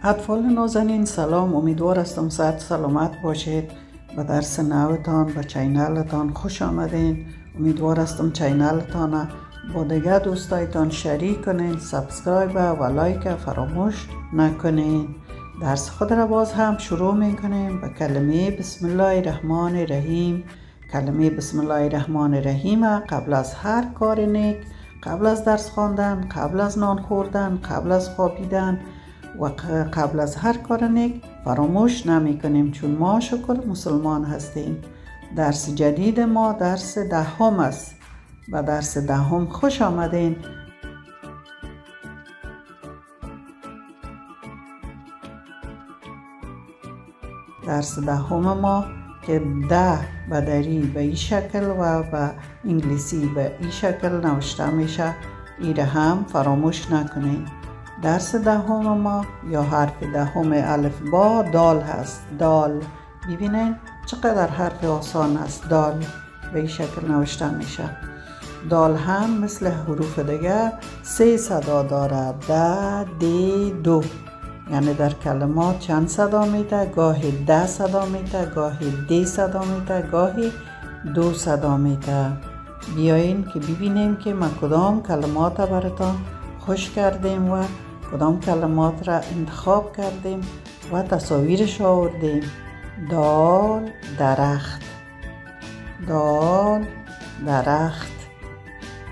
اطفال نازنین سلام، امیدوار هستم صحت سلامت باشید. به درس نوتان به چینلتان خوش آمدین. امیدوار هستم چینلتان با دیگه دوستایتان شریک کنین. سابسکرایب و لایک فراموش نکنین. درس خود را باز هم شروع میکنیم به کلمه بسم الله الرحمن الرحیم. کلمه بسم الله الرحمن الرحیم قبل از هر کار نیک، قبل از درس خواندن، قبل از نان خوردن، قبل از خوابیدن و قبل از هر کار نیک فراموش نمی کنیم، چون ما شکر مسلمان هستیم. درس جدید ما درس 10 است. به درس 10 خوش آمدین. درس 10 ما که 10 به دری به این شکل و به انگلیسی به این شکل نوشته میشه، ایره هم فراموش نکنین. درس 10 ما یا حرف 10 الف با دال هست. دال، ببینین چقدر حرف آسان است. دال به این شکل نوشته میشه. دال هم مثل حروف دیگه 3 صدا داره. د، د، دو، یعنی در کلمات چند صدا میده؟ گاهی 10 صدا میده، گاهی 10 صدا میده، گاهی 2 صدا میده. بیاین که ببینیم که ما کدام کلمات براتان خوش کردیم و کدام کلمات را انتخاب کردیم و تصاویرش آوردیم. دال، درخت. دال، درخت.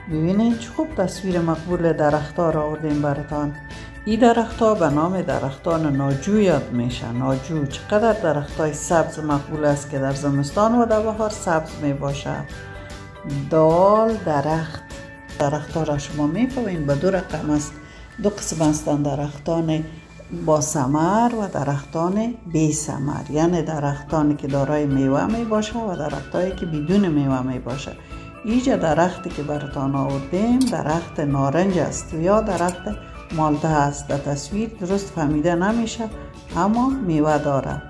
ببینید چه خوب تصویر مقبول درخت ها را آوردیم براتان. این درخت ها به نام درختان ناجو یاد میشه. ناجو چقدر درخت های سبز مقبول است که در زمستان و در بهار سبز می باشه. دال، درخت. درخت ها را شما میفهمین به 2 رقم است. 2 قسم هستند، درختان با ثمر و درختان بی ثمر، یعنی درختانی که دارای میوه می باشه و درختایی که بدون میوه می باشه. اینجا درختی که براتان آوردیم درخت نارنج است یا درخت مالته است. در تصویر درست فهمیده نمیشه اما میوه داره.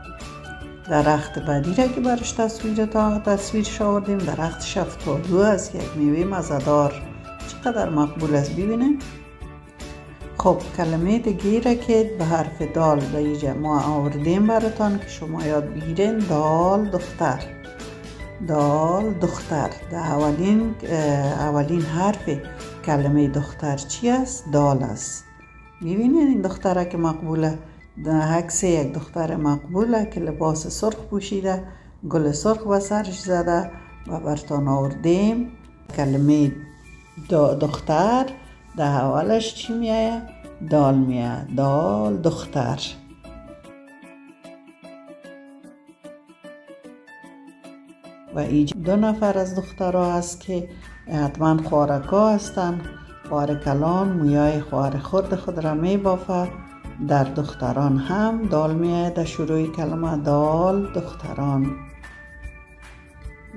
درخت بعدی را که برش تصویرش آوردیم درخت شفتالو است، یک میوه مزه‌دار. چقدر مقبول است ببینید. خب کلمه دیگه را که به حرف دال به اینجا ما آوردیم براتان که شما یاد بگیرین. دال، دختر. دال، دختر. اولین حرف کلمه دختر چی است؟ دال است. میبینید این دختره که مقبوله. عکس یک دختر مقبوله که لباس سرخ پوشیده، گل سرخ به سرش زده و براتان آوردیم. کلمه دختر در اولش چی میایه؟ دال میایه. دال، دختر. و اینجا 2 نفر از دخترها هست که حتما خوارکا هستن. خوارکلان مویای خوار خود را می بافه. در دختران هم دال میایه در شروع کلمه. دال، دختران.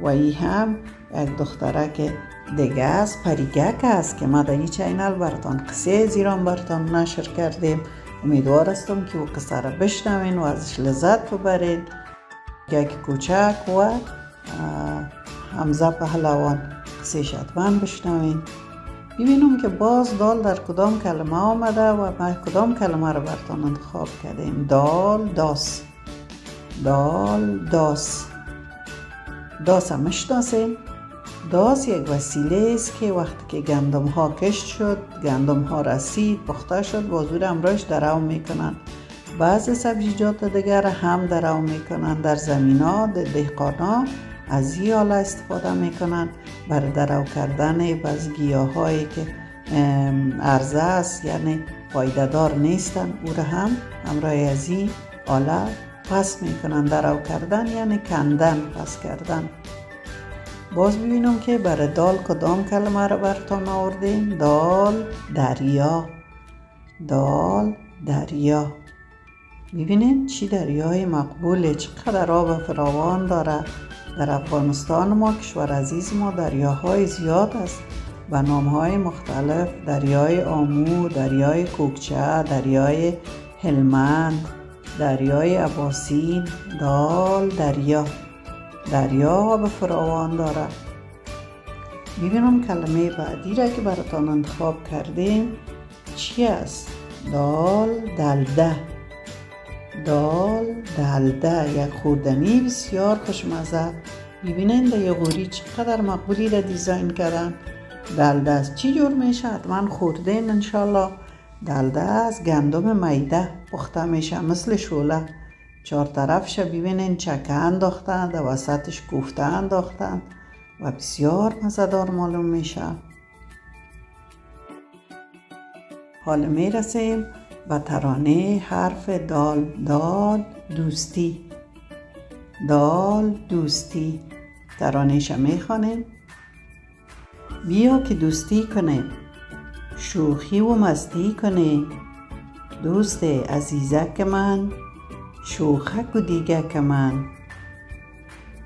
و این هم یک دختره که دیگه است، پریگک است که ما در این چینل براتان قصه زیران براتان نشر کردیم. امیدوار هستم که او قصه را بشنوین و ازش لذت ببرید. یک کوچک و حمزه پهلوان قصهش حتما بشنوین. ببینم که باز دال در کدام کلمه آمده و ما کدام کلمه را براتان انتخاب کردیم. دال، داس. دال، داس. داس هم میشناسین؟ داس یک وسیله است که وقتی که گندم ها کشت شد، گندم ها رسید، پخته شد، بازور امراش درو میکنن. بعض سبزیجات دیگر هم درو میکنن. در زمین ها دهقان ها از این آله استفاده میکنن برای درو کردن بعض گیاه هایی که عرضه است، یعنی فایده دار نیستن. او را هم همراه از این آله پس میکنن. درو کردن یعنی کندن، پس کردن. باز ببینم که برای دال کدام کلمه را براتان آوردیم. دال، دریا. دال، دریا. ببینید چی دریای مقبوله، چقدر آب فراوان داره. در افغانستان ما کشور عزیز ما دریاهای زیاد است به نامهای مختلف. دریای آمو، دریای کوکچه، دریای هلمند، دریای اباسین. دال، دریا. دریا آب فراوان داره. میبینم کلمه بعدی را که براتان انتخاب کردیم چی است؟ دال، دلده. دال دلده، یک خوردنی بسیار خوشمزه. ببینین در یه غوری چقدر مقبولی را دیزاین کردن. دلده از چی جور میشه؟ حتما خوردین انشالله. دلده از گندم میده پخته میشه مثل شوله. چهار طرفش ببینین چکه انداختن، در وسطش کوفته انداختن و بسیار مزه‌دار معلوم میشه. حالا میرسیم به ترانه حرف دال. دال دوستی، دال دوستی. ترانه‌ش میخوانیم. بیا که دوستی کنیم، شوخی و مستی کنیم، دوست عزیزک من، شوخک و دیگک من.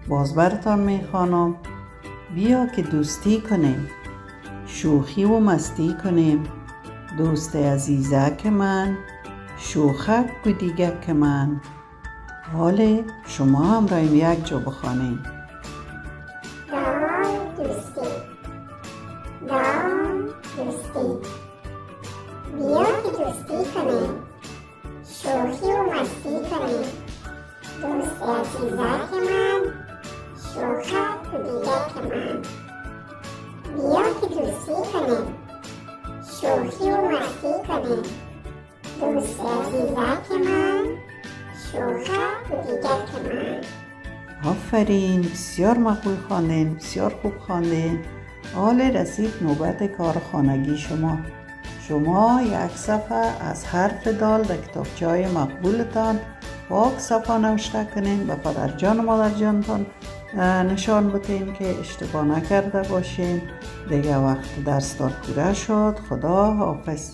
باز برتان میخوانم. بیا که دوستی کنیم، شوخی و مستی کنیم، دوست عزیزک من، شوخک و دیگک من. حالا شما هم رایم یک جا بخوانیم. دال دوستی، دال دوستی. بیا که دوستی کنیم، شوخی و مستی کنیم، دوست عزیزک من، شوخک و دیگک من. بیا که دوستی کنیم، شوخی و مستی کنیم، دوست عزیزک من، شوخک و دیگک من. آفرین، بسیار مقبول خواندین، بسیار خوب خواندین. حالا رسید نوبت کار خانگی شما. شما یک صفحه از حرف دال در کتابچه‌های مقبولتان پاک صفحه نوشته کنین، به پدر جان و مادر جانتان نشان بدین که اشتباه نکرده باشین. دیگه وقت درستان پوره شد. خدا حافظ.